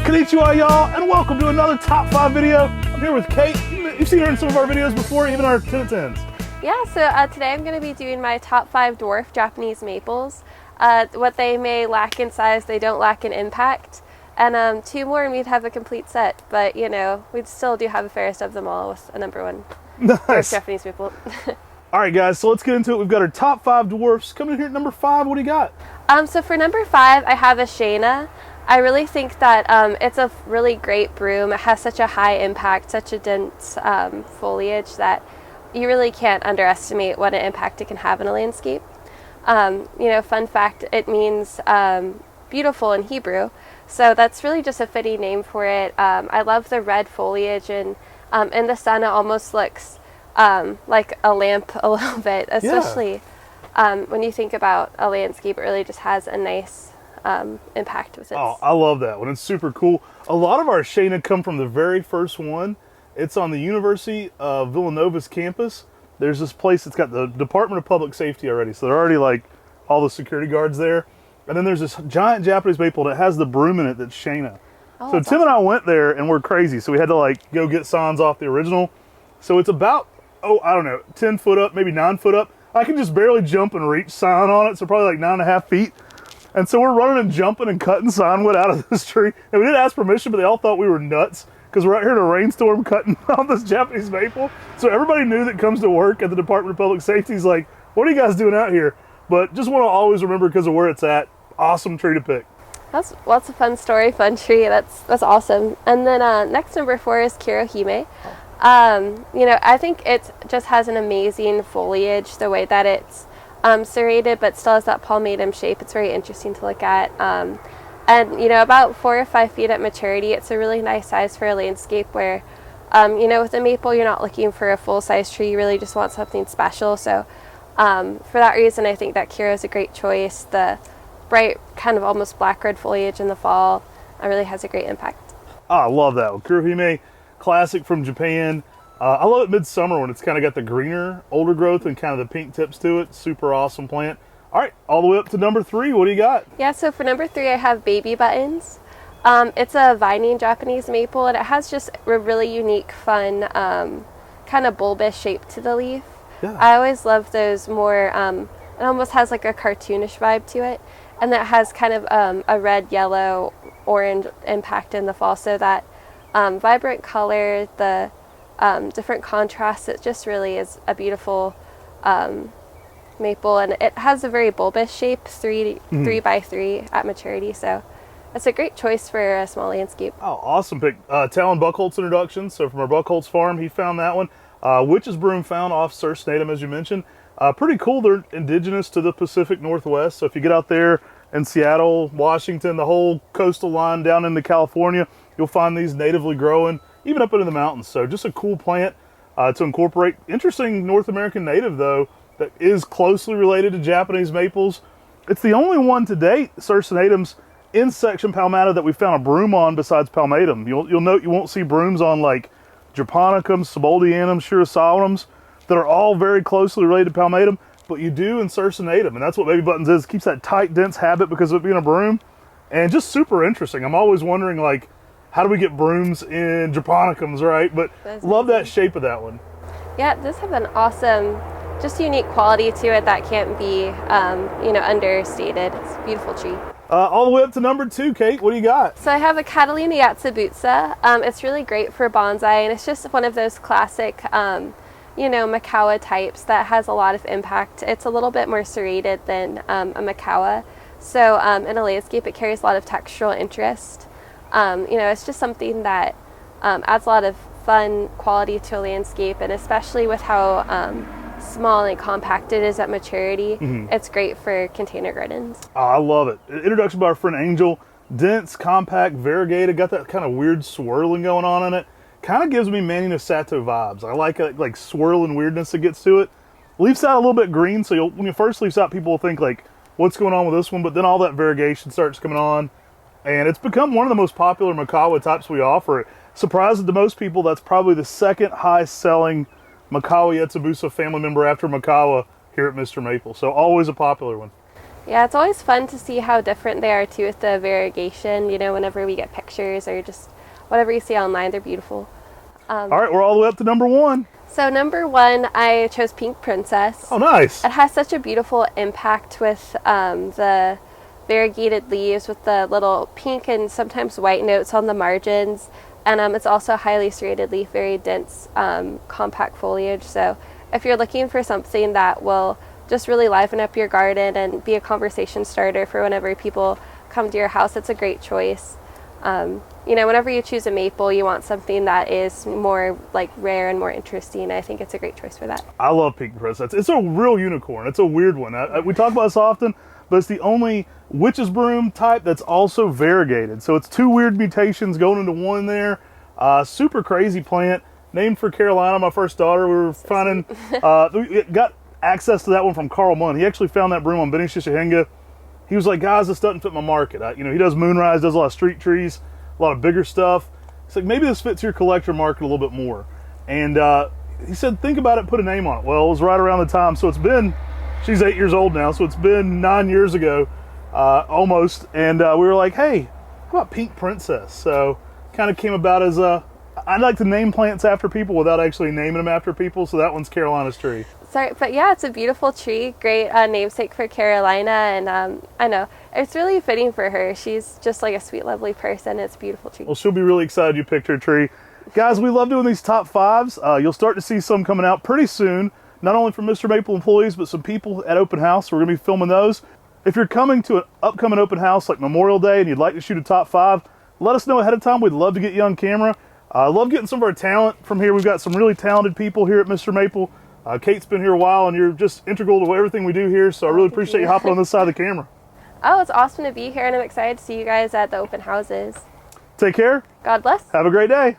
Konnichiwa, y'all, and welcome to another Top 5 video. I'm here with Kate. You've seen her in some of our videos before, even our 10 at 10s. Yeah, so today I'm going to be doing my top 5 dwarf Japanese maples. What they may lack in size, they don't lack in impact. And 2 more and we'd have a complete set, but you know, we still do have a fairest of them all with a number 1 dwarf Japanese maple. All right, guys, so let's get into it. We've got our top 5 dwarfs. Coming in here at number 5, what do you got? So for number 5, I have a Shaina. I really think that it's a really great broom. It has such a high impact, such a dense foliage that you really can't underestimate what an impact it can have in a landscape. You know, fun fact, it means beautiful in Hebrew, so that's really just a fitting name for it. I love the red foliage, and in the sun it almost looks like a lamp a little bit, especially when you think about a landscape. It really just has a nice impact with it. Oh, I love that one. It's super cool. A lot of our Shaina come from the very first one. It's on the University of Villanova's campus. There's this place that's got the Department of Public Safety already, so they're already like all the security guards there. And then there's this giant Japanese maple that has the broom in it that's Shaina. Oh, so that's Tim and I went there and we're crazy, so we had to like go get signs off the original. So it's about, I don't know, 10 foot up, maybe 9 foot up. I can just barely jump and reach sign on it, so probably like 9.5 feet. And so we're running and jumping and cutting sign wood out of this tree. And we didn't ask permission, but they all thought we were nuts because we're out here in a rainstorm cutting off this Japanese maple. So everybody knew that comes to work at the Department of Public Safety is like, what are you guys doing out here? But just want to always remember because of where it's at. Awesome tree to pick. That's a fun story, fun tree. That's awesome. And then next number 4 is Kiroime. You know, I think it just has an amazing foliage, the way that it's serrated but still has that palmatum shape. It's very interesting to look at. And you know, about 4 or 5 feet at maturity, it's a really nice size for a landscape where, you know, with a maple, you're not looking for a full-size tree. You really just want something special. So for that reason, I think that Kiro is a great choice. The bright, kind of almost black-red foliage in the fall really has a great impact. Oh, I love that one. Kiroime, classic from Japan. I love it midsummer when it's kind of got the greener, older growth and kind of the pink tips to it. Super awesome plant. All right, all the way up to number 3. What do you got? Yeah, so for number 3, I have Baby Buttons. It's a vining Japanese maple, and it has just a really unique, fun, kind of bulbous shape to the leaf. Yeah. I always love those more, it almost has like a cartoonish vibe to it, and that has kind of a red, yellow, orange impact in the fall, so that vibrant color, the different contrasts, it just really is a beautiful maple, and it has a very bulbous shape, 3 by 3 at maturity, so it's a great choice for a small landscape. Oh, awesome pick. Talon Buckholtz introduction. So from our Buckholtz farm, he found that one. Witch's broom found off Surcenatum, as you mentioned. Pretty cool. They're indigenous to the Pacific Northwest. So if you get out there in Seattle, Washington, the whole coastal line down into California, you'll find these natively growing, even up into the mountains. So just a cool plant to incorporate. Interesting North American native, though, that is closely related to Japanese maples. It's the only one to date, Surcenatum's in section palmata, that we found a broom on besides palmatum. You'll note you won't see brooms on like Japonicums, Seboldianums, Shirasaurums that are all very closely related to palmatum, but you do in Surcenatum, and that's what Baby Buttons is. It keeps that tight, dense habit because of it being a broom, and just super interesting. I'm always wondering, like, how do we get brooms in Japonicums, right? But love that shape of that one. Yeah, it does have an awesome, just unique quality to it that can't be, you know, understated. It's a beautiful tree. All the way up to number 2, Kate, what do you got? So I have a Catalina Yatsuba. It's really great for bonsai, and it's just one of those classic, you know, Makawa types that has a lot of impact. It's a little bit more serrated than a Makawa. So in a landscape, it carries a lot of textural interest. You know, it's just something that adds a lot of fun quality to a landscape, and especially with how small and compact it is at maturity, it's great for container gardens. Oh, I love it. Introduction by our friend Angel. Dense, compact, variegated, got that kind of weird swirling going on in it. Kind of gives me Manny no Sato vibes. I like it, like swirling weirdness that gets to it. Leaves out a little bit green, so when you first leaves out, people will think like, what's going on with this one? But then all that variegation starts coming on, and it's become one of the most popular Makawa types we offer. Surprising to most people, that's probably the second highest selling Makawa Yatsuba family member after Makawa here at MrMaple. So always a popular one. Yeah, it's always fun to see how different they are too with the variegation. You know, whenever we get pictures or just whatever you see online, they're beautiful. All right, we're all the way up to number 1. So number 1, I chose Pink Princess. Oh, nice. It has such a beautiful impact with the variegated leaves with the little pink and sometimes white notes on the margins. And it's also highly serrated leaf, very dense, compact foliage. So if you're looking for something that will just really liven up your garden and be a conversation starter for whenever people come to your house, it's a great choice. You know, whenever you choose a maple, you want something that is more like rare and more interesting. I think it's a great choice for that. I love Pink Princess. It's a real unicorn. It's a weird one. We talk about this often, but it's the only witch's broom type that's also variegated. So it's 2 weird mutations going into one there. Super crazy plant. Named for Carolina, my first daughter. We were finding, we got access to that one from Carl Munn. He actually found that broom on Benny Shishahinga. He was like, guys, this doesn't fit my market. You know, he does moonrise, does a lot of street trees, a lot of bigger stuff. He's like, maybe this fits your collector market a little bit more. And he said, think about it, put a name on it. Well, it was right around the time. So it's been, she's 8 years old now, so it's been 9 years ago, almost. And we were like, hey, how about Pink Princess? So kind of came about as I like to name plants after people without actually naming them after people. So that one's Carolina's tree. Sorry, but yeah, it's a beautiful tree. Great namesake for Carolina, and I know it's really fitting for her. She's just like a sweet, lovely person. It's a beautiful tree. Well, she'll be really excited you picked her tree. Guys, we love doing these top 5s. You'll start to see some coming out pretty soon, not only from Mr. Maple employees, but some people at open house. We're going to be filming those. If you're coming to an upcoming open house like Memorial Day and you'd like to shoot a top 5, let us know ahead of time. We'd love to get you on camera. I love getting some of our talent from here. We've got some really talented people here at Mr. Maple. Kate's been here a while, and you're just integral to everything we do here, so I really appreciate you hopping on this side of the camera. Oh, it's awesome to be here, and I'm excited to see you guys at the open houses. Take care. God bless. Have a great day.